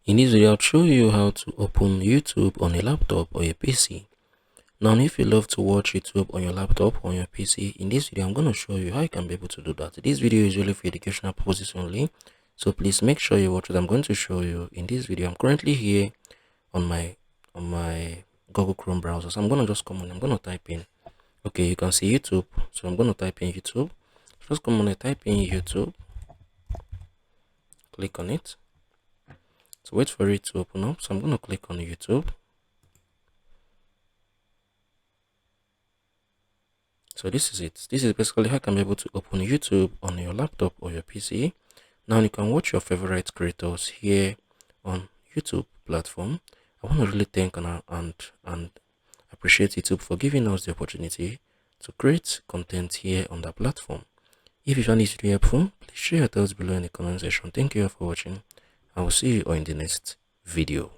In this video, I'll show you how to open YouTube on a laptop or a PC. Now, if you love to watch YouTube on your laptop or on your PC, in this video, I'm going to show you how you can be able to do that. This video is really for educational purposes only, so please make sure you watch what I'm going to show you in this video. I'm currently here on my Google Chrome browser, so I'm going to just come on. I'm going to type in. Okay, you can see YouTube, so I'm going to type in YouTube. Just come on and type in YouTube. Click on it. So wait for it to open up. So I'm going to click on YouTube. So this is it. This is basically how you can be able to open YouTube on your laptop or your PC. Now you can watch your favorite creators here on YouTube platform. I want to really thank and appreciate YouTube for giving us the opportunity to create content here on the platform. If you find this video helpful, please share your thoughts below in the comment section. Thank you all for watching. I will see you all in the next video.